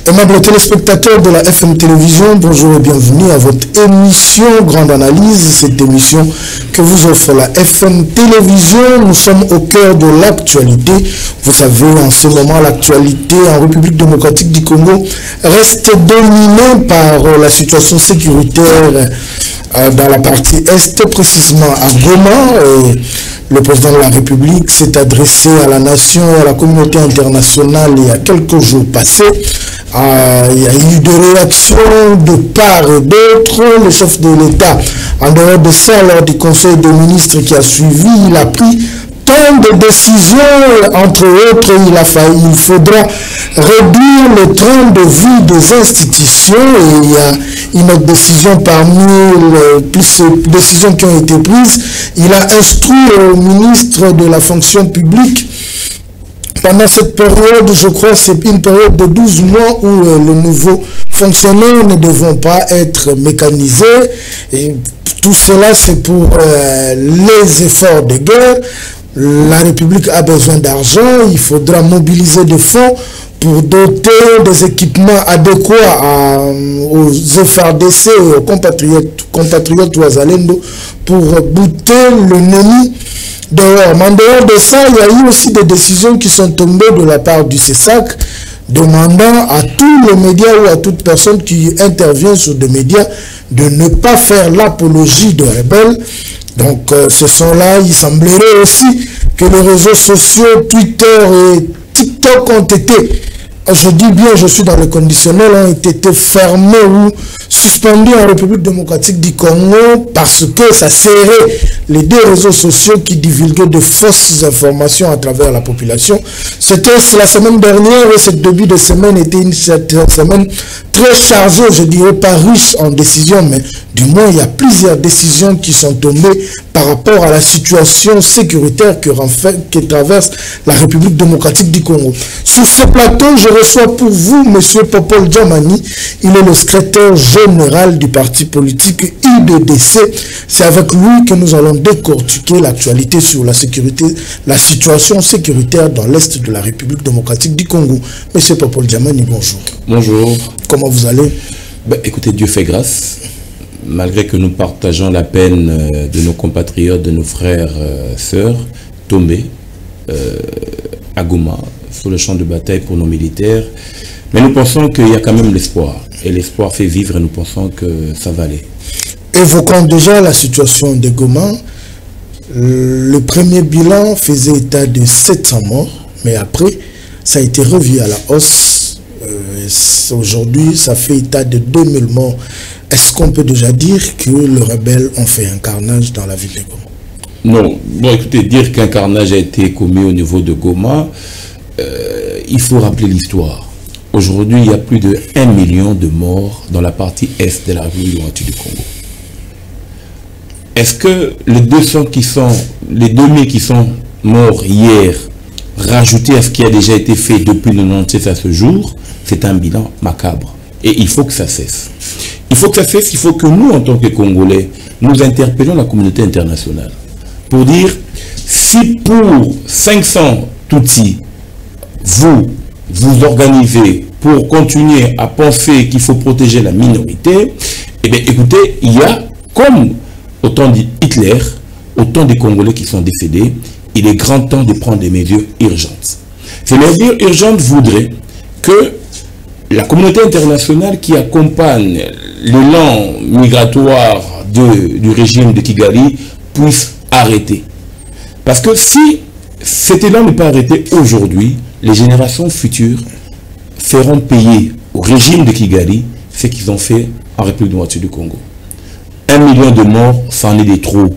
Aimables téléspectateurs de la FM Télévision, bonjour et bienvenue à votre émission Grande Analyse, cette émission que vous offre la FM Télévision. Nous sommes au cœur de l'actualité. Vous savez, en ce moment, l'actualité en République démocratique du Congo reste dominée par la situation sécuritaire dans la partie Est, précisément à Goma. Le président de la République s'est adressé à la nation et à la communauté internationale il y a quelques jours passés. Il y a eu des réactions de part et d'autre. Le chef de l'État, en dehors de ça, lors du Conseil des ministres qui a suivi, il a pris tant de décisions, entre autres, il faudra réduire le train de vie des institutions, et il y a une autre décision parmi les décisions qui ont été prises. Il a instruit au ministre de la fonction publique, pendant cette période, je crois que c'est une période de 12 mois où les nouveaux fonctionnaires ne devront pas être mécanisés. Et tout cela, c'est pour les efforts de guerre. La République a besoin d'argent. Il faudra mobiliser des fonds pour doter des équipements adéquats aux FARDC et aux compatriotes Ouazalendo pour bouter l'ennemi dehors. Mais en dehors de ça, il y a eu aussi des décisions qui sont tombées de la part du CESAC, demandant à tous les médias ou à toute personne qui intervient sur des médias de ne pas faire l'apologie de rebelles. Donc ce sont là, il semblerait aussi que les réseaux sociaux, Twitter et TikTok ont été, je dis bien, je suis dans le conditionnel, ont été fermés ou suspendus en République démocratique du Congo parce que ça serrait les deux réseaux sociaux qui divulguaient de fausses informations à travers la population. C'était la semaine dernière et ce début de semaine était une semaine très chargée, je dirais pas riche en décisions, mais du moins il y a plusieurs décisions qui sont tombées par rapport à la situation sécuritaire que traverse la République démocratique du Congo. Sur ce plateau, je reçois pour vous M. Popol Djamani. Il est le secrétaire général du parti politique IDDC. C'est avec lui que nous allons décortiquer l'actualité sur la sécurité, la situation sécuritaire dans l'Est de la République démocratique du Congo. M. Popol Djamani, bonjour. Bonjour. Comment vous allez? Écoutez, Dieu fait grâce. Malgré que nous partageons la peine de nos compatriotes, de nos frères, sœurs, tombés à Goma, sur le champ de bataille pour nos militaires. Mais nous pensons qu'il y a quand même l'espoir. Et l'espoir fait vivre et nous pensons que ça va aller. Évoquons déjà la situation de Goma. Le premier bilan faisait état de 700 morts, mais après, ça a été revu à la hausse. Aujourd'hui, ça fait état de 2000 morts. Est-ce qu'on peut déjà dire que les rebelles ont fait un carnage dans la ville de Goma? Non. Bon, écoutez, dire qu'un carnage a été commis au niveau de Goma, il faut rappeler l'histoire. Aujourd'hui, il y a plus de 1 million de morts dans la partie est de la République démocratique du Congo. Est-ce que les 2000 qui sont morts hier, rajoutés à ce qui a déjà été fait depuis le 97 à ce jour, c'est un bilan macabre. Et il faut que ça cesse. Il faut que ça cesse, il faut que nous, en tant que Congolais, nous interpellons la communauté internationale pour dire, si pour 500 Tutsis, vous organisez pour continuer à penser qu'il faut protéger la minorité, eh bien écoutez, il y a, comme au temps d'Hitler, autant de Congolais qui sont décédés, il est grand temps de prendre des mesures urgentes. Ces mesures urgentes voudraient que la communauté internationale qui accompagne l'élan migratoire du régime de Kigali puisse arrêter. Parce que si cet élan n'est pas arrêté aujourd'hui, les générations futures feront payer au régime de Kigali ce qu'ils ont fait en République démocratique du Congo. 1 million de morts, c'en est des trop.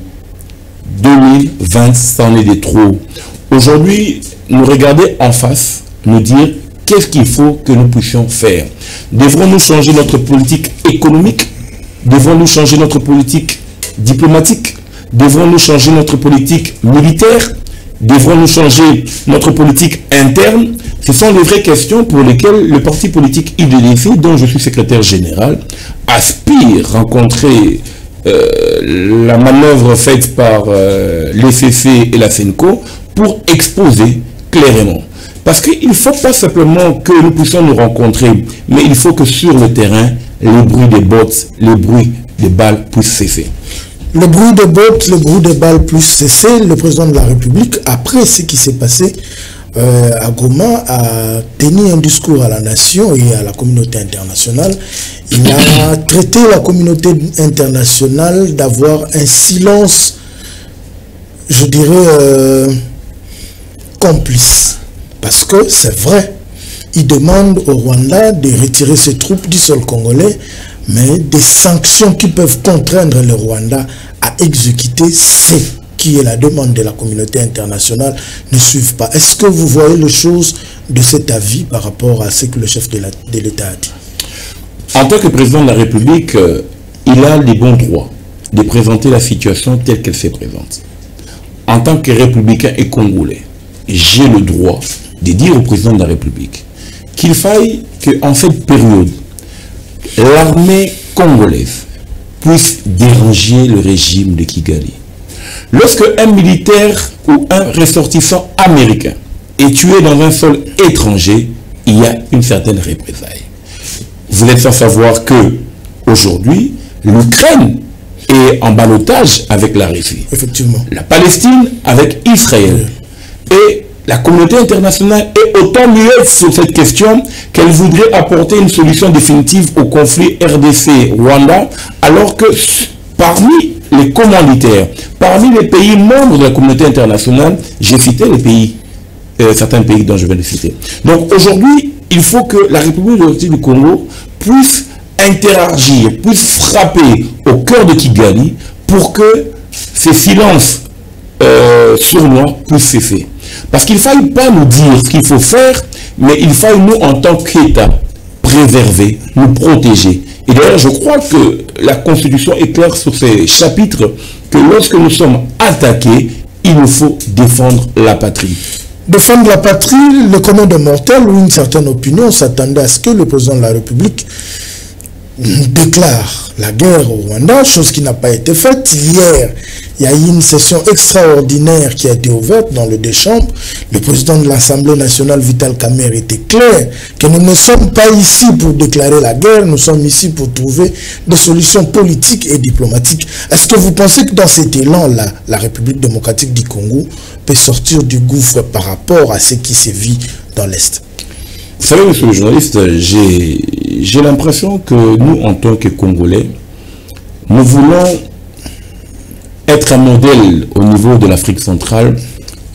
2020, c'en est des trop. Aujourd'hui, nous regarder en face, nous dire qu'est-ce qu'il faut que nous puissions faire. Devrons-nous changer notre politique économique? Devrons-nous changer notre politique diplomatique? Devrons-nous changer notre politique militaire? Devrons-nous changer notre politique interne? Ce sont les vraies questions pour lesquelles le parti politique IDDC, dont je suis secrétaire général, aspire à rencontrer la manœuvre faite par l'ECC et la SENCO pour exposer clairement. Parce qu'il ne faut pas simplement que nous puissions nous rencontrer, mais il faut que sur le terrain, les bruits des bottes, les bruits des balles puissent cesser. Le bruit des bottes, le bruit des balles puissent cesser. Le président de la République, après ce qui s'est passé à Goma, a tenu un discours à la nation et à la communauté internationale. Il a traité la communauté internationale d'avoir un silence, je dirais, complice. Parce que c'est vrai, il demande au Rwanda de retirer ses troupes du sol congolais, mais des sanctions qui peuvent contraindre le Rwanda à exécuter ce qui est la demande de la communauté internationale ne suivent pas. Est-ce que vous voyez les choses de cet avis par rapport à ce que le chef de l'État a dit? En tant que président de la République, il a les bons droits de présenter la situation telle qu'elle se présente. En tant que républicain et congolais, j'ai le droit de dire au président de la République qu'il faille qu'en cette période, l'armée congolaise puisse déranger le régime de Kigali. Lorsque un militaire ou un ressortissant américain est tué dans un sol étranger, il y a une certaine représaille. Vous êtes sans savoir que aujourd'hui, l'Ukraine est en ballottage avec la Russie. Effectivement. La Palestine avec Israël. Et la communauté internationale est autant muette sur cette question qu'elle voudrait apporter une solution définitive au conflit RDC-Rwanda, alors que parmi les commanditaires, parmi les pays membres de la communauté internationale, j'ai cité les pays, certains pays dont je viens de citer. Donc aujourd'hui, il faut que la République démocratique du Congo puisse interagir, puisse frapper au cœur de Kigali pour que ces silences sournois puissent cesser. Parce qu'il ne faille pas nous dire ce qu'il faut faire, mais il faille nous, en tant qu'État, préserver, nous protéger. Et d'ailleurs, je crois que la Constitution est claire sur ces chapitres, que lorsque nous sommes attaqués, il nous faut défendre la patrie. Défendre la patrie, le commun des mortels ou une certaine opinion s'attendait à ce que le président de la République déclare la guerre au Rwanda, chose qui n'a pas été faite. Hier, il y a eu une session extraordinaire qui a été ouverte dans le deux chambres. Le président de l'Assemblée nationale, Vital Kamerhe, était clair que nous ne sommes pas ici pour déclarer la guerre, nous sommes ici pour trouver des solutions politiques et diplomatiques. Est-ce que vous pensez que dans cet élan-là, la République démocratique du Congo peut sortir du gouffre par rapport à ce qui se vit dans l'Est? Vous savez, monsieur le journaliste, j'ai l'impression que nous, en tant que Congolais, nous voulons être un modèle au niveau de l'Afrique centrale,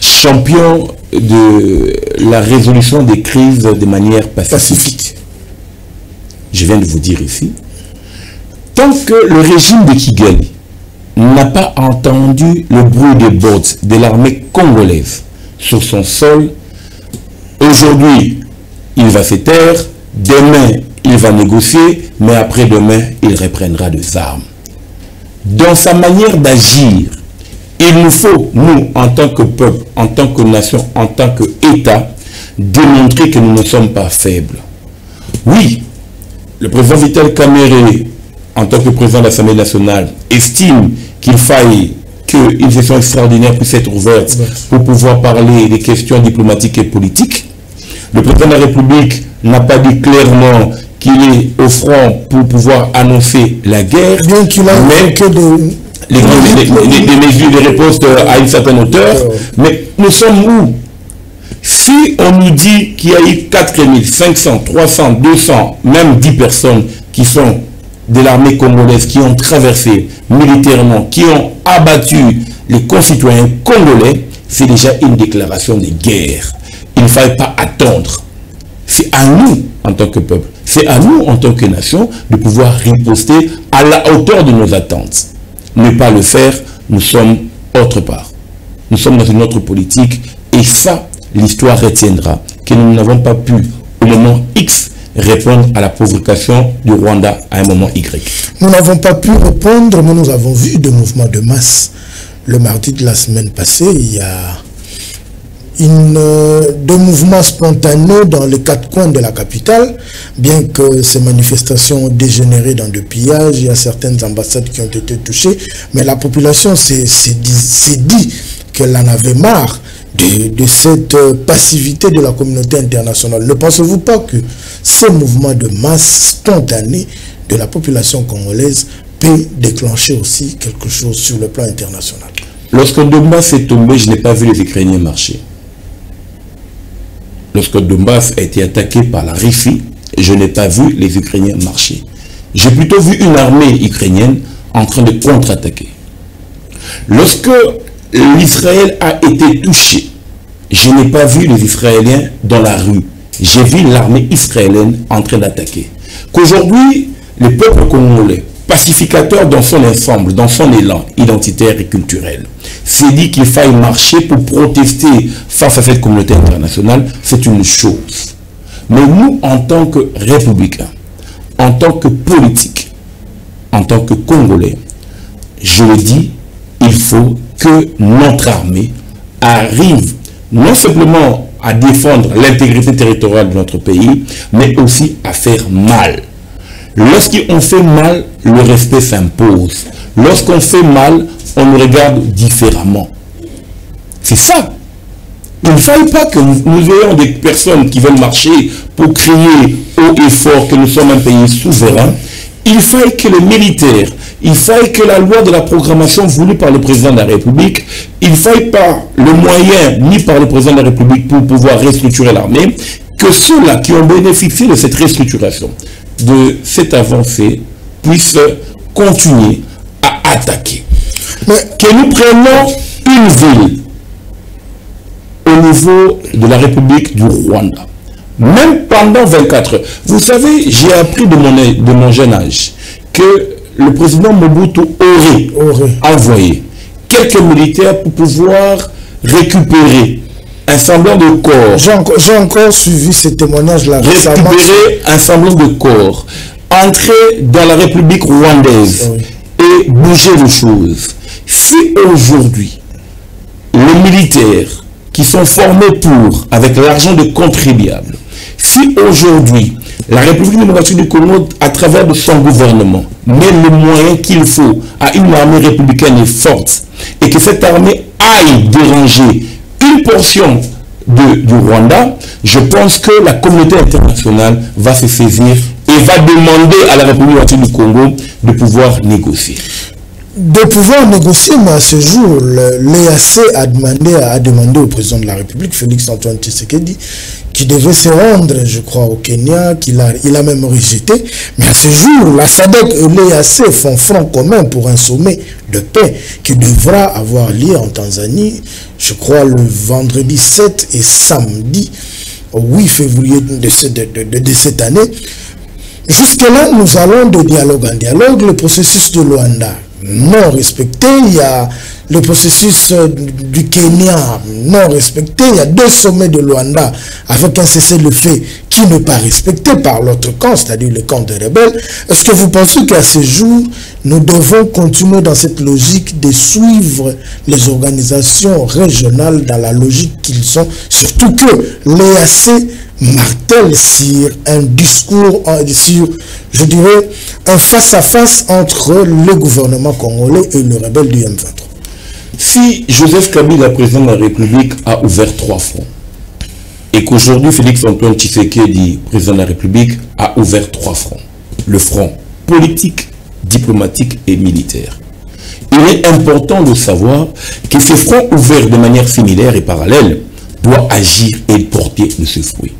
champion de la résolution des crises de manière pacifique. Je viens de vous dire ici, tant que le régime de Kigali n'a pas entendu le bruit des bottes de l'armée congolaise sur son sol, aujourd'hui, il va se taire, demain, il va négocier, mais après-demain, il reprendra des armes. Dans sa manière d'agir, il nous faut, nous, en tant que peuple, en tant que nation, en tant qu'État, démontrer que nous ne sommes pas faibles. Oui, le président Vital Kamerhe, en tant que président de l'Assemblée nationale, estime qu'il faille qu'une session extraordinaire puisse être ouverte pour pouvoir parler des questions diplomatiques et politiques. Le président de la République n'a pas dit clairement qu'il est au front pour pouvoir annoncer la guerre, bien qu'il a mais que les mesures de réponse à une certaine hauteur. Mais nous sommes où? Si on nous dit qu'il y a eu 4500, 300, 200, même 10 personnes qui sont de l'armée congolaise, qui ont traversé militairement, qui ont abattu les concitoyens congolais, c'est déjà une déclaration de guerre. Il ne fallait pas attendre. C'est à nous, en tant que peuple, c'est à nous, en tant que nation, de pouvoir riposter à la hauteur de nos attentes. Ne pas le faire, nous sommes autre part. Nous sommes dans une autre politique, et ça, l'histoire retiendra que nous n'avons pas pu, au moment X, répondre à la provocation du Rwanda à un moment Y. Nous n'avons pas pu répondre, mais nous avons vu des mouvements de masse. Le mardi de la semaine passée, il y a deux mouvements spontanés dans les quatre coins de la capitale, bien que ces manifestations ont dégénéré dans des pillages. Il y a certaines ambassades qui ont été touchées, mais la population s'est dit qu'elle en avait marre de cette passivité de la communauté internationale? Ne pensez-vous pas que ce mouvement de masse spontané de la population congolaise peut déclencher aussi quelque chose sur le plan international? Lorsque Donbass est tombé, je n'ai pas vu les Ukrainiens marcher. Lorsque Donbass a été attaqué par la Russie, je n'ai pas vu les Ukrainiens marcher. J'ai plutôt vu une armée ukrainienne en train de contre-attaquer. Lorsque l'Israël a été touché, je n'ai pas vu les Israéliens dans la rue. J'ai vu l'armée israélienne en train d'attaquer. Qu'aujourd'hui, le peuple congolais, pacificateur dans son ensemble, dans son élan identitaire et culturel, s'est dit qu'il faille marcher pour protester face à cette communauté internationale, c'est une chose. Mais nous, en tant que républicains, en tant que politiques, en tant que Congolais, je le dis, il faut que notre armée arrive non simplement à défendre l'intégrité territoriale de notre pays, mais aussi à faire mal. Lorsqu'on fait mal, le respect s'impose. Lorsqu'on fait mal, on nous regarde différemment. C'est ça. Il ne faille pas que nous ayons des personnes qui veulent marcher pour crier haut et fort que nous sommes un pays souverain. Il faille que les militaires, il faille que la loi de la programmation voulue par le président de la République, il ne faille pas le moyen mis par le président de la République pour pouvoir restructurer l'armée, que ceux-là qui ont bénéficié de cette restructuration, de cette avancée, puissent continuer à attaquer. Mais que nous prenions une ville au niveau de la République du Rwanda, même pendant 24 heures. Vous savez, j'ai appris de mon jeune âge que le président Mobutu aurait envoyé quelques militaires pour pouvoir récupérer un semblant de corps. J'ai encore suivi ce témoignage-là. Récupérer un semblant de corps, entrer dans la République rwandaise et bouger les choses. Si aujourd'hui, les militaires qui sont formés pour, avec l'argent de contribuables, si aujourd'hui, la République démocratique du Congo, à travers de son gouvernement, met les moyens qu'il faut à une armée républicaine forte, et que cette armée aille déranger une portion du Rwanda, je pense que la communauté internationale va se saisir et va demander à la République démocratique du Congo de pouvoir négocier. De pouvoir négocier, mais à ce jour, l'EAC a demandé au président de la République, Félix Antoine Tshisekedi, qui devait se rendre, je crois, au Kenya, il a même rejeté. Mais à ce jour, la SADC et l'EAC font front commun pour un sommet de paix qui devra avoir lieu en Tanzanie, je crois, le vendredi 7 et samedi 8 février de cette année. Jusque-là, nous allons de dialogue en dialogue. Le processus de Luanda non respecté, il y a le processus du Kenya non respecté, il y a 2 sommets de Luanda avec un cessez-le-feu qui n'est pas respecté par l'autre camp, c'est-à-dire le camp des rebelles. Est-ce que vous pensez qu'à ce jour, nous devons continuer dans cette logique de suivre les organisations régionales dans la logique qu'ils sont, surtout que l'EAC martèle sur un discours, sur, je dirais, un face-à-face entre le gouvernement congolais et le rebelle du M23. Si Joseph Kabila, président de la République, a ouvert 3 fronts, et qu'aujourd'hui Félix Antoine Tshisekedi, président de la République, a ouvert 3 fronts, le front politique, diplomatique et militaire, il est important de savoir que ce front ouvert de manière similaire et parallèle doit agir et porter de ce fruit.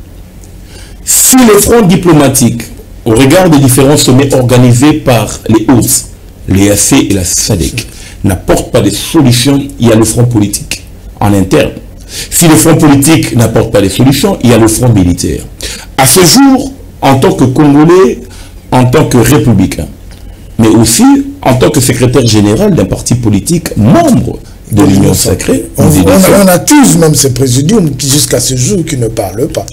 Si le front diplomatique, au regard des différents sommets organisés par les hôtes, l'EAC et la SADC, n'apporte pas de solutions, il y a le front politique en interne. Si le front politique n'apporte pas de solutions, il y a le front militaire. À ce jour, en tant que Congolais, en tant que républicain, mais aussi en tant que secrétaire général d'un parti politique membre de l'Union sacrée, on accuse même ce présidium qui jusqu'à ce jour qui ne parle pas.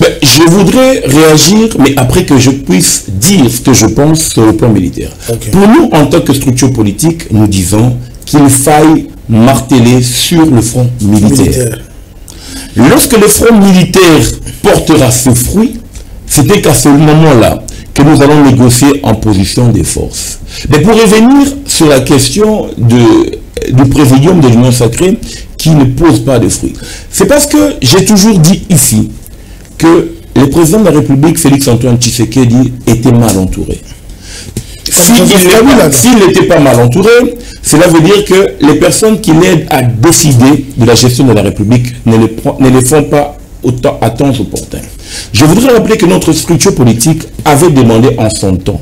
Mais je voudrais réagir, mais après que je puisse dire ce que je pense sur le plan militaire. Okay. Pour nous, en tant que structure politique, nous disons qu'il faille marteler sur le front militaire. Lorsque le front militaire portera ses fruits, c'était qu'à ce moment-là que nous allons négocier en position des forces. Mais pour revenir sur la question du présidium de l'Union sacrée, qui ne pose pas de fruits. C'est parce que j'ai toujours dit ici que le président de la République, Félix-Antoine Tshisekedi, était mal entouré. S'il n'était pas mal entouré, cela veut dire que les personnes qui l'aident à décider de la gestion de la République ne le font pas à temps opportun. Je voudrais rappeler que notre structure politique avait demandé en son temps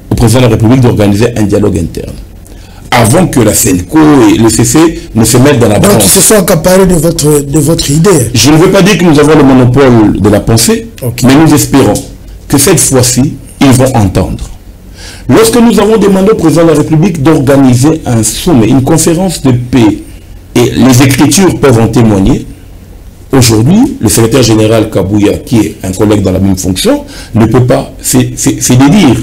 au président de la République d'organiser un dialogue interne, avant que la CENCO et le CC ne se mettent dans la balance. Donc, ils se sont accaparés de votre idée. Je ne veux pas dire que nous avons le monopole de la pensée, mais nous espérons que cette fois-ci, ils vont entendre. Lorsque nous avons demandé au président de la République d'organiser un sommet, une conférence de paix, et les écritures peuvent en témoigner, aujourd'hui, le secrétaire général Kabouya, qui est un collègue dans la même fonction, ne peut pas, c'est de dire,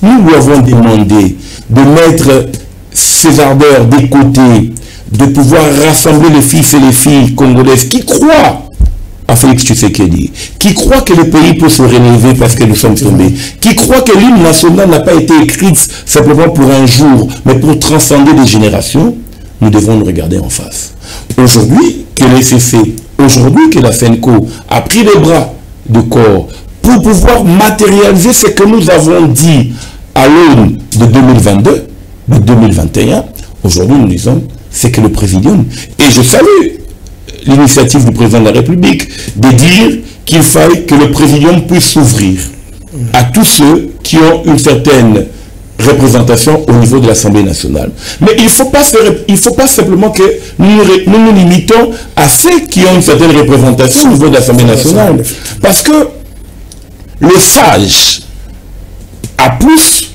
nous lui avons demandé de mettre ses ardeurs des côtés, de pouvoir rassembler les fils et les filles congolaises qui croient à Félix Tshisekedi, qui croient que le pays peut se relever parce que nous sommes tombés, qui croient que l'hymne national n'a pas été écrite simplement pour un jour, mais pour transcender des générations. Nous devons nous regarder en face. Aujourd'hui, que le CC, aujourd'hui que la FENCO a pris les bras de corps pour pouvoir matérialiser ce que nous avons dit à l'aune de 2022, de 2021, aujourd'hui nous disons, c'est que le présidium, et je salue l'initiative du président de la République de dire qu'il faille que le présidium puisse s'ouvrir à tous ceux qui ont une certaine représentation au niveau de l'Assemblée nationale. Mais il ne faut pas simplement que nous limitons à ceux qui ont une certaine représentation au niveau de l'Assemblée nationale. Parce que le sage a plus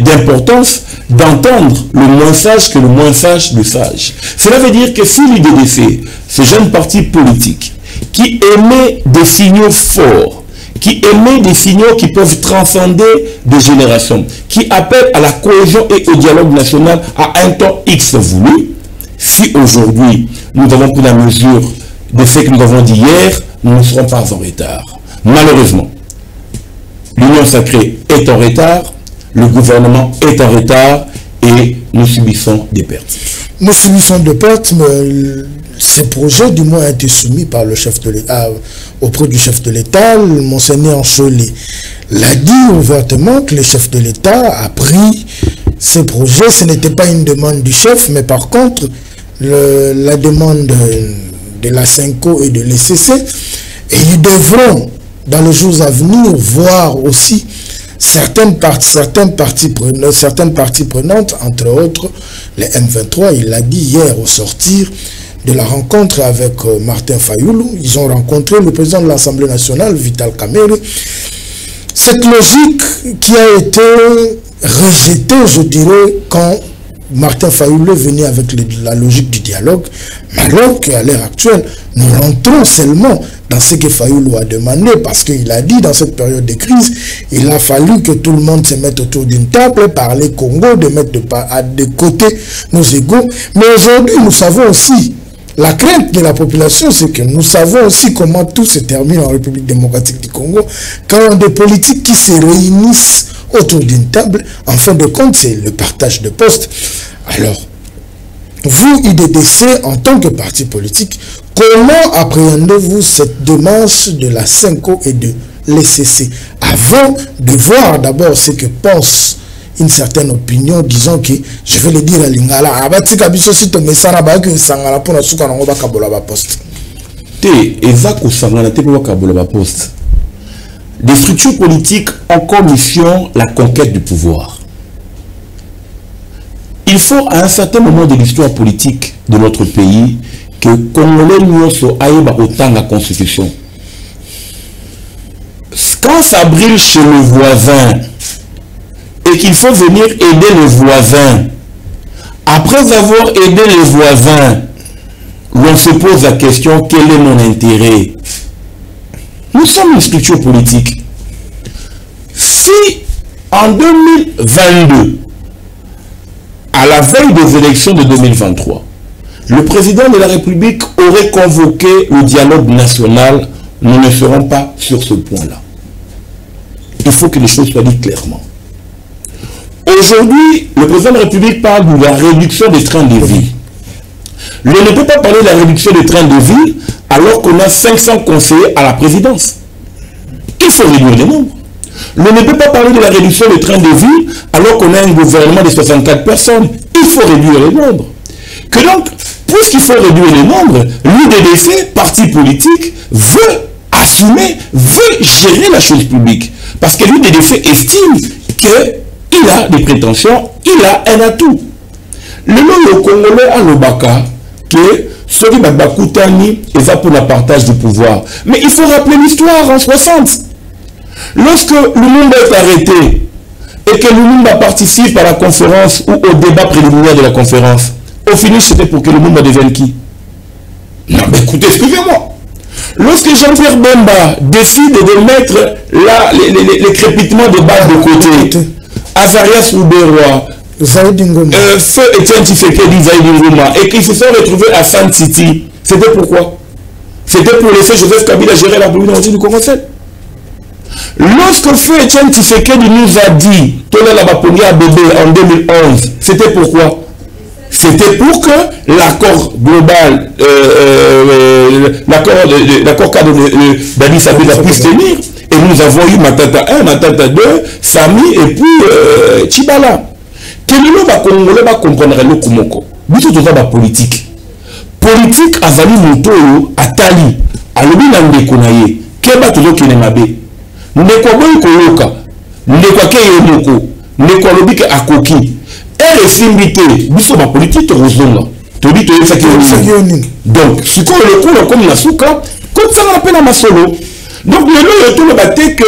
d'importance d'entendre le moins sage que le moins sage du sage. Cela veut dire que si l'IDDC, ce jeune parti politique, qui émet des signaux forts, qui émet des signaux qui peuvent transcender des générations, qui appellent à la cohésion et au dialogue national à un temps X voulu, si aujourd'hui nous avons pris la mesure de ce que nous avons dit hier, nous ne serons pas en retard. Malheureusement, l'Union sacrée est en retard, le gouvernement est en retard et nous subissons des pertes. Nous subissons des pertes, mais ces projets, du moins, ont été soumis par le chef de l'État, auprès du chef de l'État. Monseigneur Ncholi l'a dit ouvertement que le chef de l'État a pris ces projets. Ce n'était pas une demande du chef, mais par contre, la demande de la CENCO et de l'ECC. Et ils devront, dans les jours à venir, voir aussi certaines parties prenantes, entre autres les M23. Il l'a dit hier au sortir de la rencontre avec Martin Fayoulou. Ils ont rencontré le président de l'Assemblée nationale, Vital Kamerhe. Cette logique qui a été rejetée, je dirais, quand Martin Fayoulou venait avec la logique du dialogue, alors qu'à l'heure actuelle, nous rentrons seulement dans ce que Fayoulou a demandé, parce qu'il a dit dans cette période de crise, il a fallu que tout le monde se mette autour d'une table, parler Congo, de mettre de côté nos égos. Mais aujourd'hui, nous savons aussi, la crainte de la population, c'est que nous savons aussi comment tout se termine en République démocratique du Congo, quand des politiques qui se réunissent autour d'une table, en fin de compte, c'est le partage de postes. Alors, vous, IDDC, en tant que parti politique, comment appréhendez-vous cette démarche de la CENCO et de l'ECC, avant de voir d'abord ce que pense une certaine opinion, disons que, je vais le dire à Lingala, des structures politiques ont comme mission la conquête du pouvoir. Il faut à un certain moment de l'histoire politique de notre pays que Congolais nous aillent autant la constitution. Quand ça brille chez le voisin et qu'il faut venir aider le voisin, après avoir aidé les voisins, l'on se pose la question, quel est mon intérêt? Nous sommes une structure politique. Si en 2022, à la veille des élections de 2023, le président de la République aurait convoqué le dialogue national, nous ne serons pas sur ce point-là. Il faut que les choses soient dites clairement. Aujourd'hui, le président de la République parle de la réduction des trains de vie. l'on ne peut pas parler de la réduction des trains de vie alors qu'on a 500 conseillers à la présidence. Il faut réduire les nombres. L'on ne peut pas parler de la réduction des trains de vie alors qu'on a un gouvernement de 64 personnes. Il faut réduire les nombres. Que donc, puisqu'il faut réduire les nombres, l'UDDC, parti politique, veut assumer, veut gérer la chose publique. Parce que l'UDDC estime qu'il a des prétentions, il a un atout. Le Congolais à l'Obaka, que ceux qui Bakutani, et ça pour le partage du pouvoir. Mais il faut rappeler l'histoire en 60. Lorsque Lumumba est arrêté et que Lumumba participe à la conférence ou au débat préliminaire de la conférence, au finish c'était pour que Lumumba devienne qui? Non mais écoutez, excusez-moi. Lorsque Jean-Pierre Bemba décide de mettre là, les crépitements de base de côté, Azarias Ouberois, Feu Etienne Tshisekedi Zaïdingoma, et qu'ils se sont retrouvés à San City, c'était pourquoi? C'était pour laisser Joseph Kabila gérer la République du Congo-Central. Lorsque Feu Etienne Tshisekedi nous a dit Tola la Baponia à bébé en 2011, c'était pourquoi? C'était pour que l'accord global, l'accord cadre d'Addis Abeba puisse tenir. Et nous avons eu Matata 1, Matata 2, Sami et puis Chibala. Quel est le Congolais va comprendre le Kumoko? Nous sommes dans la politique. Politique a valu Moto, Atali, Alobi Nandekonaye, Keba Tozo Kinemabe. Ndekwa boy Koloka, Ndekwa Keyomoko, Ndekwa Lobike Akoki. Et simbité, biso ma politique rozonga. Tu dis que ça qui est donc, ce qu'on le coup comme la souka, comme ça on appelle à ma solo. Donc le nom tout le batté que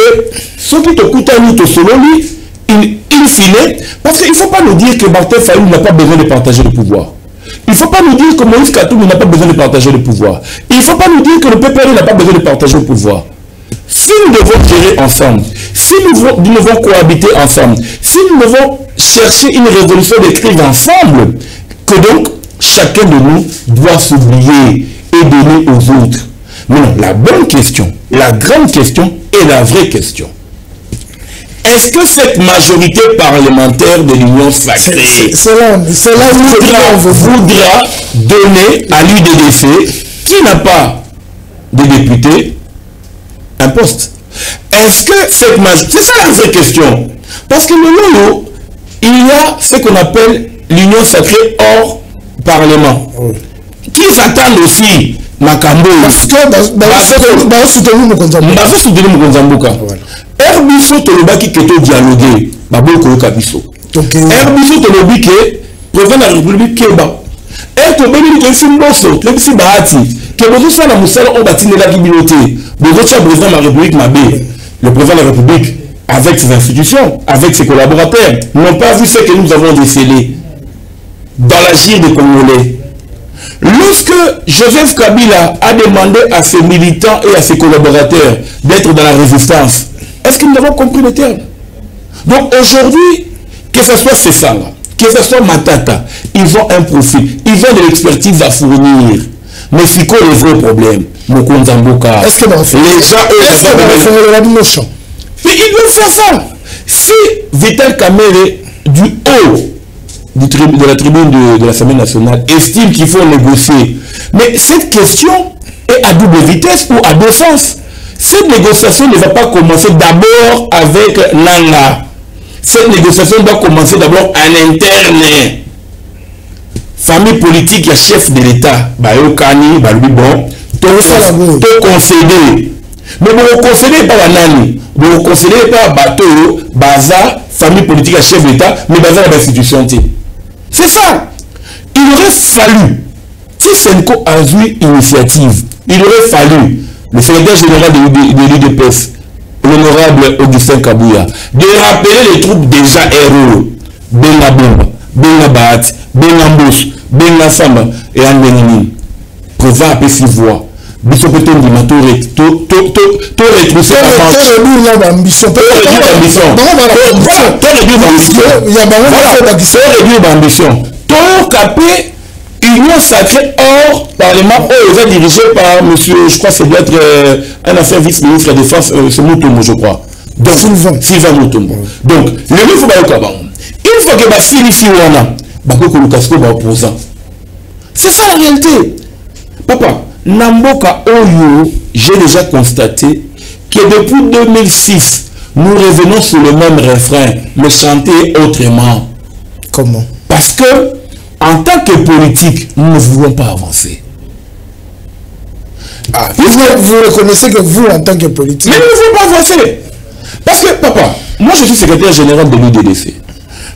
ceux qui te coûtent à nous te solo lui, il filait, parce qu'il ne faut pas nous dire que Martin Fayou n'a pas besoin de partager le pouvoir. Il ne faut pas nous dire que Moïse Katumbi n'a pas besoin de partager le pouvoir. Il ne faut pas nous dire que le PPR n'a pas besoin de partager le pouvoir. Si nous devons gérer ensemble, si nous devons cohabiter ensemble, si nous devons chercher une révolution des crises ensemble, que donc chacun de nous doit s'oublier et donner aux autres. Mais non, la bonne question, la grande question est la vraie question. Est-ce que cette majorité parlementaire de l'Union sacrée voudra donner à l'UDDC, qui n'a pas de députés, un poste? Est-ce que cette majorité... C'est ça la vraie question. Parce que le il y a ce qu'on appelle l'Union sacrée hors Parlement. Qui s'attendent aussi Makambo. Parce que soutenir Mokonzambuka. Herbiso Tolobaki Keto dialoguer. Babou Koloka Biso. Herbiso Tolobaki président de la République Keba. Hertobeli Kefimboso, Lepsi Bahati. Kebozo soit la Moussala, on bâtit la communauté. Bozotia président de la République Mabé. Le président de la République, avec ses institutions, avec ses collaborateurs, n'ont pas vu ce que nous avons décelé dans l'agir des Congolais. Lorsque Joseph Kabila a demandé à ses militants et à ses collaborateurs d'être dans la résistance, est-ce que nous avons compris le terme? Donc aujourd'hui, que ce soit Sessanga, que ce soit Matata, ils ont un profil, ils ont de l'expertise à fournir. Mais c'est quoi le vrai problème? Mokonzambuka. Est-ce que les gens, mais ils doivent faire ça. Si Vital Kamerhe, du haut de la tribune de l'Assemblée nationale, estime qu'il faut négocier, mais cette question est à double vitesse ou à deux sens. Cette négociation ne va pas commencer d'abord avec Nanga. Cette négociation doit commencer d'abord en interne. Famille politique et chef de l'État, Bayokani, Balubi bon, tout concédé. Mais vous concédez pas la nani, vous concédez pas bateau, baza, famille politique et chef de l'État, mais baza l'institution. C'est ça. Il aurait fallu, si Senko a eu initiative, il aurait fallu, le secrétaire général de l'UDPS, l'honorable Augustin Kabouya, de rappeler les troupes déjà héros, Benga Bomba, Benga Bahat, Benga Mbouch, Benga Samba et Anbenini. Président a fait voix. Biso peut on dit to retrousser la ambition. To capé union sacrée hors parlement est dirigé par monsieur, je crois que c'est d'être un ancien vice-ministre de défense, c'est Mutombo, je crois. Donc Sylvain Mutombo. Donc le niveau va au Kabang. Une fois que Basili Fiwana, Bako Lukasko va opposant. C'est ça la réalité. Papa, Namboka Oyo, j'ai déjà constaté que depuis 2006, nous revenons sur le même refrain, mais chanter autrement. Comment? Parce que, en tant que politique, nous ne voulons pas avancer. Ah, vous reconnaissez que vous, en tant que politique... Mais nous ne voulons pas avancer. Parce que, papa, moi je suis secrétaire général de l'UDDC.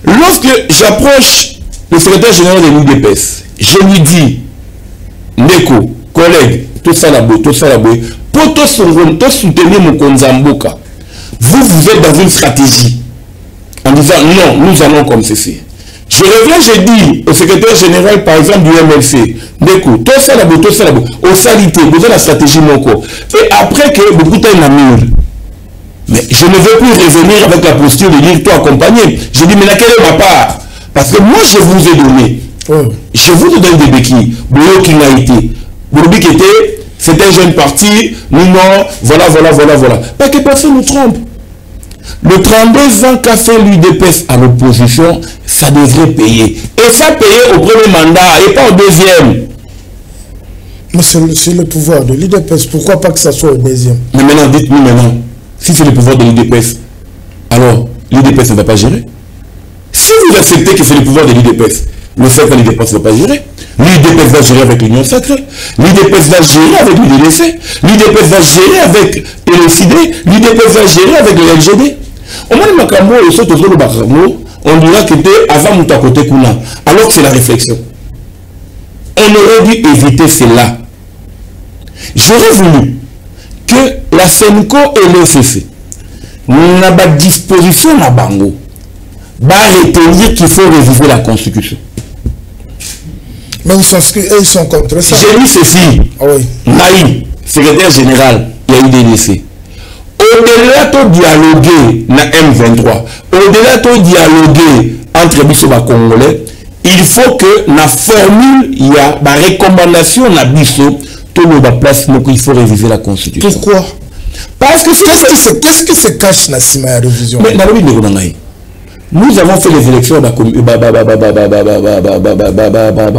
Lorsque j'approche le secrétaire général de l'UDPS, je lui dis, Neko, collègue, tout ça là-bas, pour soutenir mon Konzamboka, vous êtes dans une stratégie. En disant, non, nous allons comme ceci. Je reviens, je dis au secrétaire général, par exemple, du MLC, Neko, tout ça là-bas, au salité, vous avez la stratégie mon corps. Et après que beaucoup de temps, mais je ne veux plus revenir avec la posture de dire toi accompagner. Je dis mais laquelle est ma part? Parce que moi je vous ai donné. Je vous donne des béquilles. Boyo qui n'a été. Bouroubi qui était, c'est un jeune parti. Nous non, voilà. Pas que personne nous trompe. Le 32 ans qu'a fait l'UDPS à l'opposition, ça devrait payer. Et ça payer au premier mandat et pas au deuxième. Mais c'est le pouvoir de l'UDPS. Pourquoi pas que ça soit au deuxième? Mais maintenant, dites-nous maintenant. Si c'est le pouvoir de l'UDPS, alors l'UDPS ne va pas gérer. Si vous acceptez que c'est le pouvoir de l'UDPS, le fait que l'UDPS ne va pas gérer, l'UDPS va gérer avec l'Union Sacrée, l'UDPS va gérer avec l'UDDC, l'UDPS va gérer avec l'OCD, l'UDPS va gérer avec le LGD. Au moins, on dira que c'était avant mon côté Kuna. Alors que c'est la réflexion. On aurait dû éviter cela. J'aurais voulu que la SENCO et l'OCC n'a pas disposition à Bango va retenir qu'il faut réviser la Constitution. Mais ils sont contre ça. J'ai lu ceci. Ah oui. Naïm, secrétaire général, il y a eu des décès. Au-delà de dialoguer na M23, au-delà de dialoguer entre les Congolais, il faut que la formule, il y a la recommandation na biso. Place, il faut réviser la Constitution. Pourquoi? Parce que qu'est-ce qui se cache dans la révision? Mais nous avons fait les élections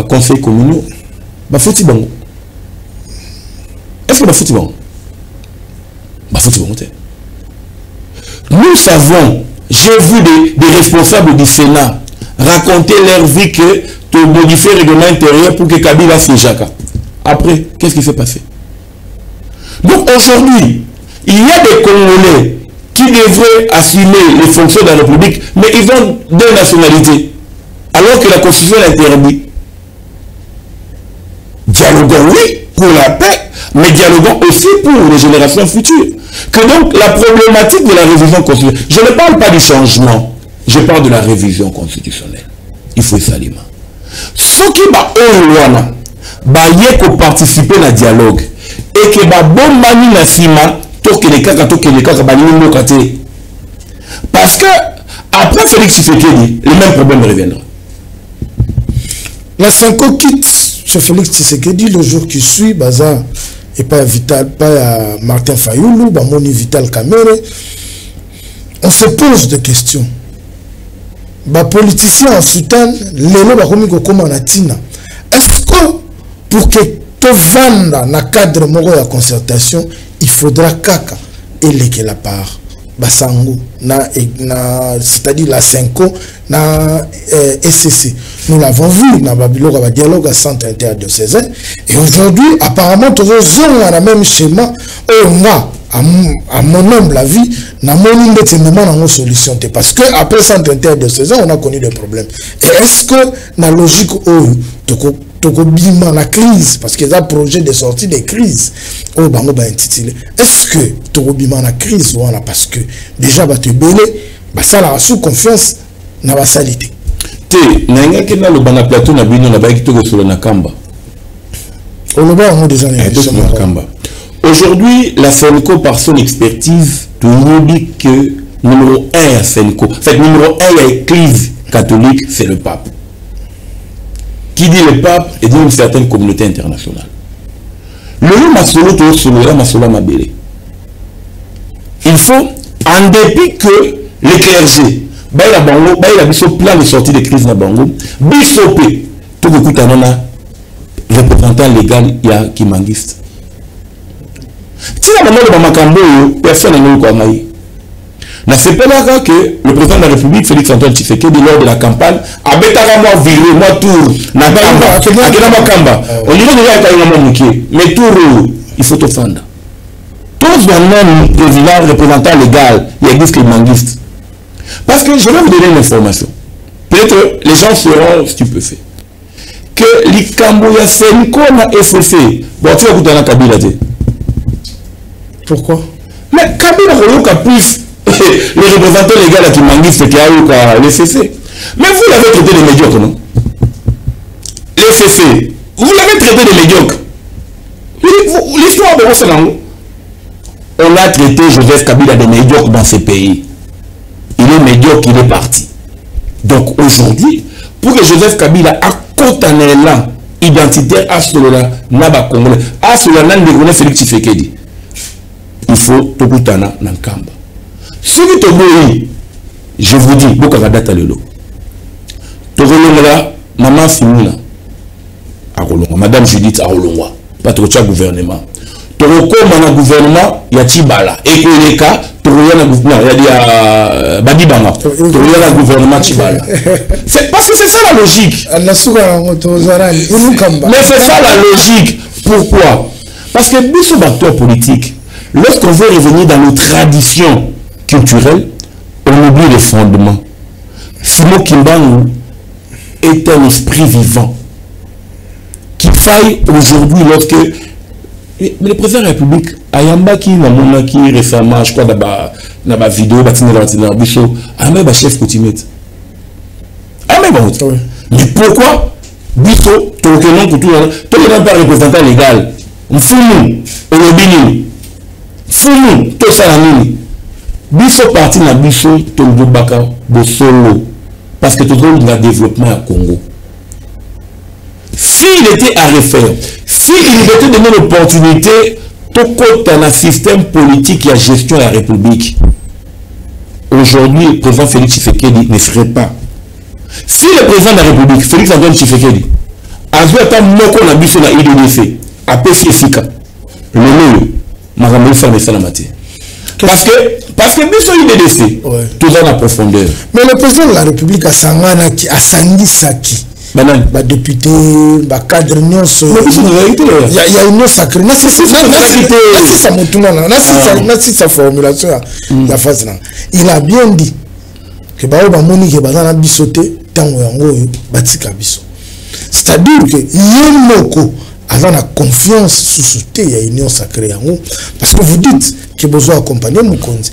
conseil communal. Est-ce que c'est bon? Nous savons, j'ai vu des responsables du Sénat raconter leur vie que tu modifies le règlement intérieur pour que Kabila fasse Jaka. Après, qu'est-ce qui s'est passé? Donc aujourd'hui, il y a des Congolais qui devraient assumer les fonctions de la République, mais ils ont deux nationalités, alors que la Constitution l'interdit. Dialoguons, oui, pour la paix, mais dialoguons aussi pour les générations futures. Que donc la problématique de la révision constitutionnelle, je ne parle pas du changement, je parle de la révision constitutionnelle. Il faut s'allimer. Ce qui va au loin, il participer à dialogue et que bon mani na sima parce que après Félix Tshisekedi le même problème reviendra. La SENCO quitte chez Félix Tshisekedi le jour qui suit Baza et pas Vital, pas Martin Fayoulou, Bamoni Vital Kamere. On se pose des questions. Politiciens en soutien lelo bakomi comme natina. Est-ce que pour que tu vendes dans le cadre de la concertation, il faudra kaka et la part Basango, c'est-à-dire la SENCO, na SCC. Nous l'avons vu dans le dialogue à centre interdiocésain. Et aujourd'hui, apparemment, tous les gens ont le même schéma. On a, à mon humble avis, na mon une solution. Parce que après centre interdiocésain, on a connu des problèmes. Et est-ce que la logique la crise, parce qu'il y a un projet de sortie des crises, est-ce que Tokobima la crise, voilà, parce que déjà, tu belé, ça la sous confiance dans la salité. Le plateau na bino na baki to sur na kamba. Aujourd'hui, la SENCO, par son expertise, nous dit que numéro 1 à SENCO, en fait, numéro 1 à l'église catholique, c'est le pape. Qui dit le pape et dit une certaine communauté internationale. Le nom Masolo, tout solo, Masolo Mabélé. Il faut, en dépit que les clergés, il a plein de sorties de crise na bango, bisopé, tout le coup, représentant légal il y a Kimangiste. Si la maman de Bamakambo, personne n'a eu quoi maï. C'est pas là que le président de la République, Félix Antoine Tshisekedi, lors de la campagne, a bétara moi viré, moi tour, na Kamba. On dirait déjà qu'il y a un moment mais tour, il faut te fendre. Tous maintenant, le président représentant légal, il existe Kimangiste. Parce que je vais vous donner une information. Peut-être les gens seront stupéfaits. Que l'Ikamboya Senko na FCC, bon, tu vas écouter dans Kabila. Pourquoi? Mais Kabila a plus les représentants légaux qui Kimangiste qui a eu le FCC. Mais vous l'avez traité de médiocre, non? Le FCC, vous l'avez traité de médiocre. L'histoire de Rosselango. On a traité Joseph Kabila de médiocre dans ce pays. Il est médiocre, il est parti. Donc aujourd'hui, pour que Joseph Kabila accote un élan identitaire à cela, Naba Congolais, à cela, Nandegone Félix Tshisekedi, il faut Tokutana Nankamba. Ce qui te dit, je vous dis, Bokagada Lelo, Togolonga, Maman Simuna, Arolonga, Madame Judith Arolonga, Patrocha gouvernement. Toroko mana gouvernement ya Tibala et que les cas Toroyana gouvernement il y a Badibanga Toroyana gouvernement Tibala. C'est parce que c'est ça la logique. Mais c'est ça la logique. Pourquoi? Parce que nous sommes acteurs politiques. Lorsqu'on veut revenir dans nos traditions culturelles, on oublie les fondements. Simon Kimbangu est un esprit vivant qui faille aujourd'hui lorsque mais le président de la République, Ayamba qui n'a récemment, je crois, dans la vidéo, Ayamba chef coutumier. Mais pourquoi Bisso, tout le pas représentant légal, Mfounou, Olobini, Founou, tout ça, Bisso parti na Bisso, Tondo Baka, Bosolo, parce que tout le monde a développement au Congo. S'il était à refaire, s'il était donné l'opportunité, tout dans un système politique et à gestion de la République, aujourd'hui, le président Félix Tshisekedi ne serait pas. Si le président de la République, Félix Antoine Tshisekedi, a joué à Moko na biso na IDDC, a PCFika, le nom, Maramou Ferme Salamati. Parce que biso IDDC, tout dans la profondeur. Mais le président de la République a Sangana qui a Sangi Saki. Bah député, bah cadre non il y a une sacrée. Ça formulation la phase là. Il a bien dit que bah moni que bah na bisoté tango yango batika biso. C'est-à-dire que yemoko avant la confiance sous sauté il y a une union sacrée yango parce que vous dites que besoin accompagner mon compte.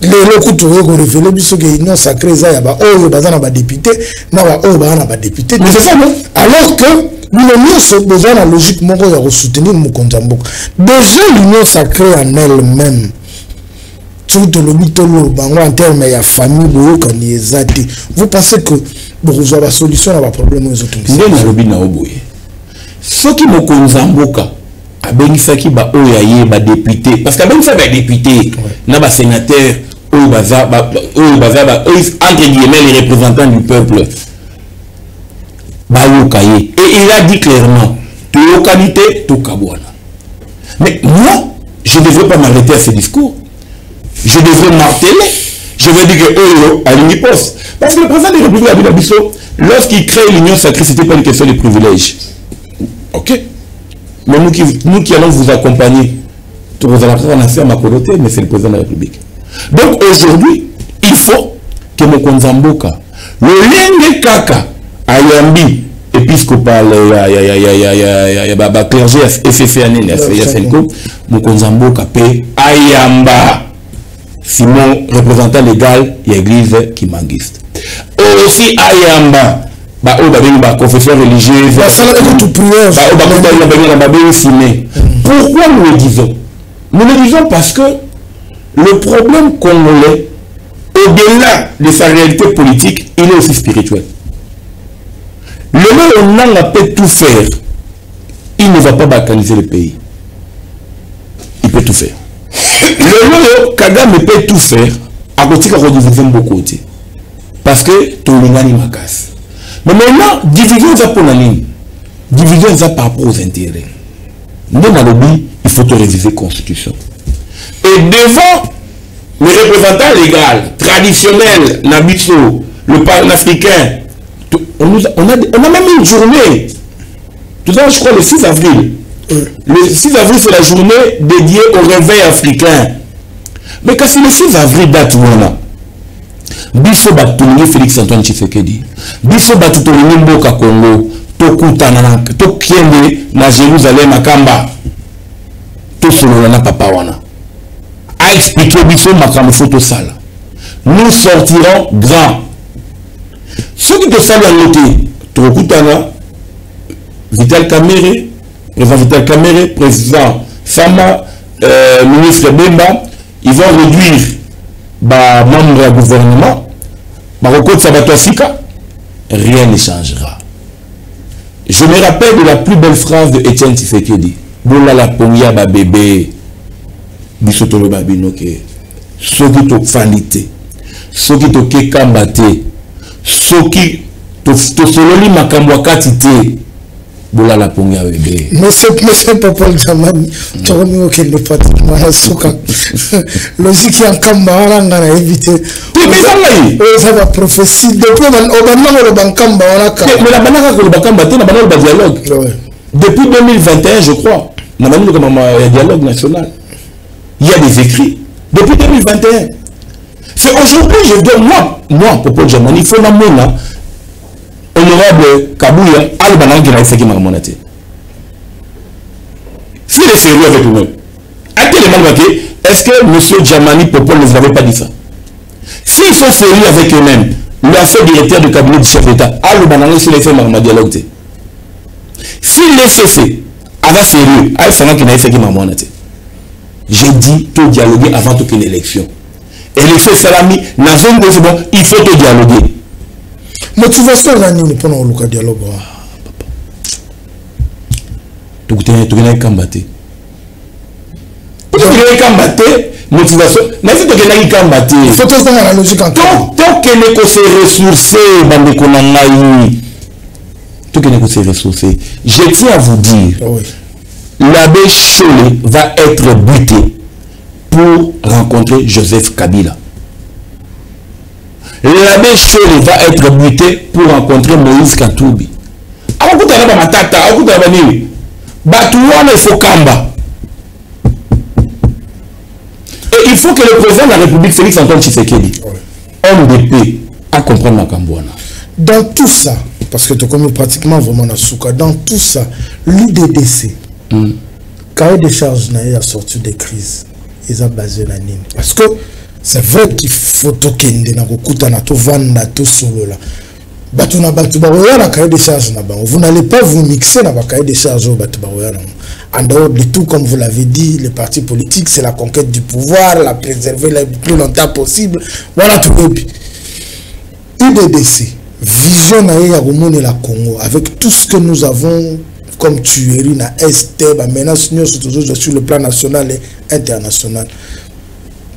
Les locaux qui ont révélé que l'union sacrée ça y a ba oh bazana ba député na ba oh bazana ba député mais c'est ça non alors que l'union c'est besoin la logique moko ya soutenir mon compte déjà l'union sacrée en elle-même tout le mitolo bango en termes ya famille boyo kan yezati vous pensez que bozo ba solution à problème aux autres ndé lobi na oboye soki mokonzamboka abengisaki ba oyaye ba député parce qu'abengisaki ba député na ba sénateur o baza entre guillemets les représentants du peuple ba yokaye et il a dit clairement to localité to kabwana. Mais moi je ne devrais pas m'arrêter à ce discours, je devrais marteler, je vais dire que à l'uniposte parce que le président de la République Kabila Bisso lorsqu'il crée l'union sacrée c'était pas une question de privilèges. OK. Mais nous qui allons vous accompagner, vous allez faire ma coloté, mais c'est le président de la République. Donc aujourd'hui, il faut que mon Konzamboka, le Lenge Kaka, Ayambi, épiscopal, clergé, FFN, mon Konzamboka, Ayamba, Simon, représentant légal, il y a l'église Kimangiste. Aussi Ayamba. Confession religieuse, pourquoi nous le disons? Nous le disons parce que le problème congolais, au-delà de sa réalité politique, il est aussi spirituel. Le moment où on peut tout faire, il ne va pas balkaniser le pays. Il peut tout faire. Le moment où Kagame peut tout faire, à côté de la beaucoup de parce que tout le monde est macasse. Mais maintenant, division ça pour la ligne. Division ça par rapport aux intérêts. Dans le lobby, il faut réviser la Constitution. Et devant le représentant légal, traditionnel, Nabiso, le pan-africain, on a même une journée. Tout à l'heure, je crois, le 6 avril. Le 6 avril, c'est la journée dédiée au réveil africain. Mais quand c'est le 6 avril, date où on a Biso Batoulingi Félix Antoine Tshisekedi, Biso Batoulingi Mboka Congo, Tokutana, Tokiende, na Jérusalem, à Kamba, Tosolona Papa Wana. A expliqué Biso Makam Photo Sala. Nous sortirons grands. Ceux qui te savent à noter, Tokutana, Vital Kamere, président Vital Kamere, président Sama, ministre Bemba, ils vont réduire membre du gouvernement. Rien ne changera. Je me rappelle de la plus belle phrase de Étienne Tshisekedi. Bola la pomia ba bébé. Bisotolo babinoke. Soki to fanite. Soki to kekambate. Soki to sololi makambo katite. Bola la pomia bébé. Monsieur Popol Zamani, tu remets auquel le pratiquement la souka. Logique en Kamba, on a évité. Ça va prophétie. Depuis le Bankamba, on a mais la banane que le Bankamba, c'est la dialogue. Depuis 2021, je crois, il y a un dialogue national. Il y a des écrits. Depuis 2021. C'est aujourd'hui, je dis, moi, Popol Zamani, il faut la mona. Honorable Kabouya, Al-Banan qui n'a fait qui m'a remonté. S'il est sérieux avec nous-mêmes, à quel moment est-ce que M. Djamani Popol ne vous avait pas dit ça? S'ils sont sérieux avec eux-mêmes, l'ancien directeur du cabinet du chef d'État, Al-Banan, s'il est fait ma dialogue. S'il est cessé, avec sérieux, Al-Banan qui n'a fait qui m'a remonté. J'ai dit, tout dialoguer avant toute une élection. Élection salami, dans une bon, il faut tout dialoguer. Motivation là ni pendant le dialogue. Tu connais combattre. Tu connais combattre motivation. Mais si tu connais combattre. Il faut tout dans la logique en tant que ne se ressourcer bande konangai. Tu connais se ressourcer. Je tiens à vous dire. L'abbé Cholé va être buté pour rencontrer Joseph Kabila. L'abbé Cholé va être buté pour rencontrer Moïse Katoubi. Et il faut que le président de la République, Félix Antoine Tshisekedi, homme de paix, à comprendre ma Kambouana. Dans tout ça, parce que tu connais pratiquement vraiment la souka, dans tout ça, l'UDDC, cahier de charge n'a sorti des crises, ils ont basé la ligne. Parce que c'est vrai qu'il faut tokende na kokuta na to vanda to solo là. Batu na batu baroya na cahier de charge na bango. Vous n'allez pas vous mixer na ba cahier de charge au batu baroya na. En dehors de tout, comme vous l'avez dit, les partis politiques, c'est la conquête du pouvoir, la préserver le plus longtemps possible. Voilà tout le but. UDDC, vision na ya Romone la Congo, avec tout ce que nous avons comme tuerie na Est, ba menace sur le plan national et international.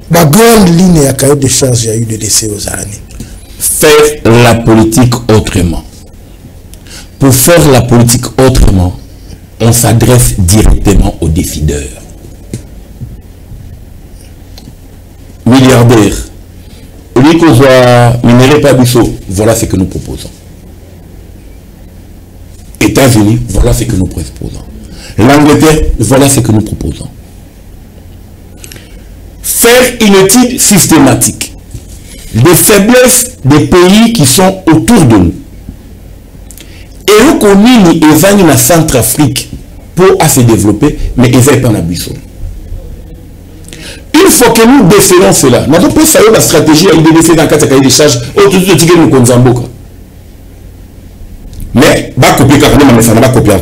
La grande ligne à cahier de charge, il y a eu de décès aux années. Faire la politique autrement. Pour faire la politique autrement, on s'adresse directement aux décideurs. Milliardaires, voilà ce que nous proposons. États-Unis, voilà ce que nous proposons. L'Angleterre, voilà ce que nous proposons. Faire une étude systématique des faiblesses des pays qui sont autour de nous. Et nous connaissons les en Centrafrique pour se développer, mais ils n'ont pas d'ambition. Une fois que nous décelons cela, nous avons pas savoir la stratégie à IDDC dans le cadre des charges autour de ce que nous connaissons. Mais, va copier quand même, mais ça ne va pas copier.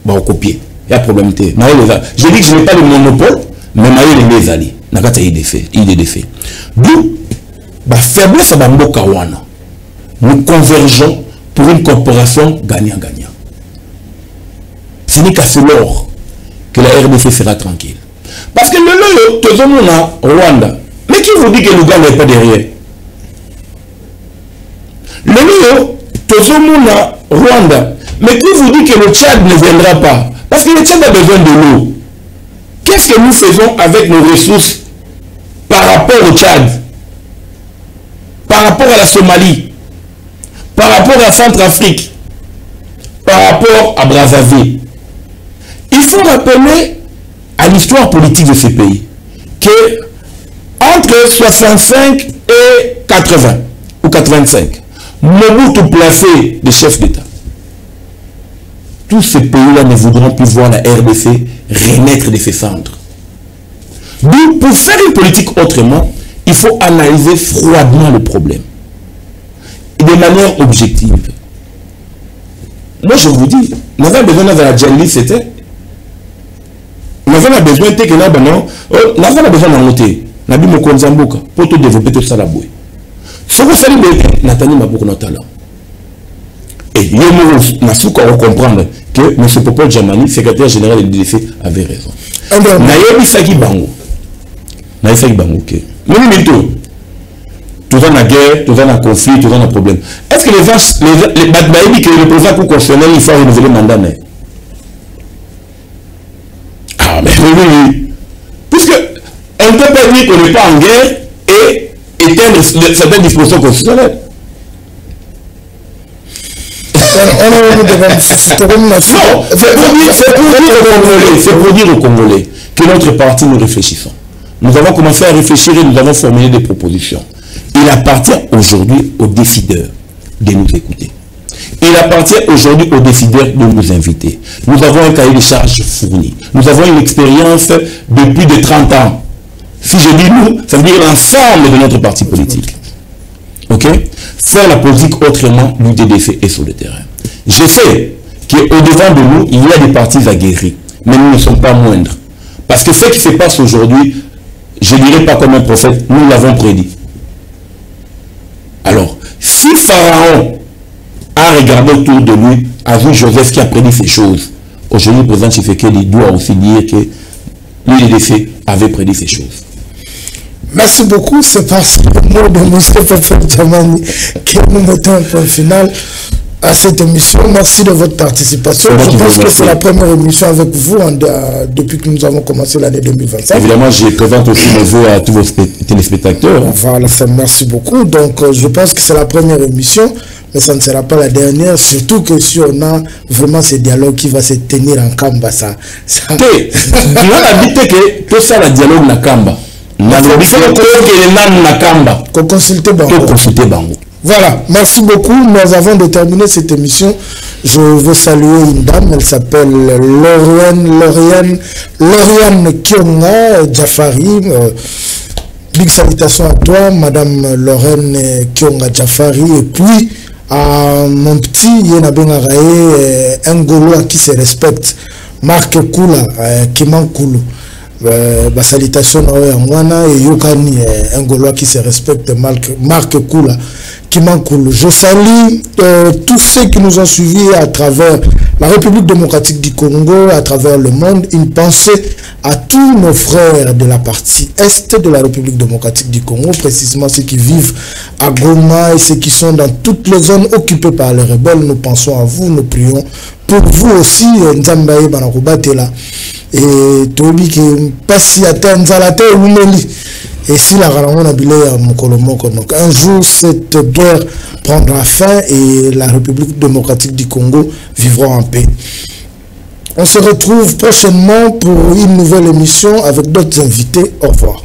Va copier. Il y a un problème. Je dis que je n'ai pas le monopole, mais je les alliés. Nakata IDDC. D'où la faiblesse à Bamboka Wana. Nous convergeons pour une corporation gagnant-gagnant. Ce n'est qu'à ce lors que la RDC sera tranquille. Parce que le tout le monde a Rwanda. Mais qui vous dit que l'Ouganda n'est pas derrière? Le tout le monde a Rwanda. Mais qui vous dit que le Tchad ne viendra pas? Parce que le Tchad a besoin de l'eau. Qu'est-ce que nous faisons avec nos ressources par rapport au Tchad, par rapport à la Somalie, par rapport à Centrafrique, par rapport à Brazzaville? Il faut rappeler à l'histoire politique de ces pays que entre 65 et 80 ou 85, Mobutu placé des chefs d'État. Tous ces pays-là ne voudront plus voir la RDC renaître de ses cendres. Donc, pour faire une politique autrement, il faut analyser froidement le problème. Et de manière objective. Moi, je vous dis, nous avons besoin de la Djali, c'était. Nous avons besoin de que nous avons besoin de monter. Nous avons besoin de pour tout développer tout ça là-bas. Ce que vous savez, Nathalie m'a beaucoup de talent. Et il y a comprendre que M. Popol Djamani, secrétaire général du DDC, avait raison. Naïsaki Bango. Naïsaki Bango, ok. Mais tout dans la guerre, tout dans le conflit, tout dans le problème. Est-ce que les gens, que le président constitutionnel, il faut renouveler le mandat? Ah, mais oui. Puisque on ne peut pas dire qu'on n'est pas en guerre et éteindre certaines dispositions constitutionnelles. C'est pour dire aux Congolais que notre parti, nous réfléchissons. Nous avons commencé à réfléchir et nous avons formulé des propositions. Il appartient aujourd'hui aux décideurs de nous écouter. Il appartient aujourd'hui aux décideurs de nous inviter. Nous avons un cahier de charges fourni. Nous avons une expérience de plus de 30 ans. Si je dis nous, ça veut dire l'ensemble de notre parti politique. Ok? Faire la politique autrement, l'UDDC est sur le terrain. Je sais qu'au-devant de nous, il y a des partis aguerris, mais nous ne sommes pas moindres. Parce que ce qui se passe aujourd'hui, je ne dirais pas comme un prophète, nous l'avons prédit. Alors, si Pharaon a regardé autour de lui, a vu Joseph qui a prédit ces choses, aujourd'hui le président Tshisekedi doit aussi dire que l'UDDC avait prédit ces choses. Merci beaucoup, c'est par ce mot de M. Popol Djamani que nous mettons un point final à cette émission. Merci de votre participation. Je pense que c'est la première émission avec vous depuis que nous avons commencé l'année 2025. Évidemment, je présente aussi mes voeux à tous vos téléspectateurs. Voilà, merci beaucoup. Donc, je pense que c'est la première émission, mais ça ne sera pas la dernière, surtout que si on a vraiment ce dialogue qui va se tenir en Kamba, ça... On a dit que tout ça, le dialogue na Kamba. Voilà, merci beaucoup. Nous avons terminé cette émission. Je veux saluer une dame, elle s'appelle Lauriane Kionga Jafari. Big salutations à toi, Madame Lauriane Kionga Jafari. Et puis, à mon petit Yenabengarae, un Gaulois qui se respecte, Marc Kula, Kimankulu. Salutation à Mwana et Yokani, un Gaulois qui se respecte, Marc Kula, Kimankulu. Je salue tous ceux qui nous ont suivis à travers la République démocratique du Congo, à travers le monde. Une pensée à tous nos frères de la partie Est de la République démocratique du Congo, précisément ceux qui vivent à Goma et ceux qui sont dans toutes les zones occupées par les rebelles. Nous pensons à vous, nous prions pour vous aussi, Nzambaye Banakobatela. Et Tobi qui passe à Tanzalate Umeli. Et si la Ramon Abile à Mokolomoko. Donc un jour, cette guerre prendra fin et la République démocratique du Congo vivra en paix. On se retrouve prochainement pour une nouvelle émission avec d'autres invités. Au revoir.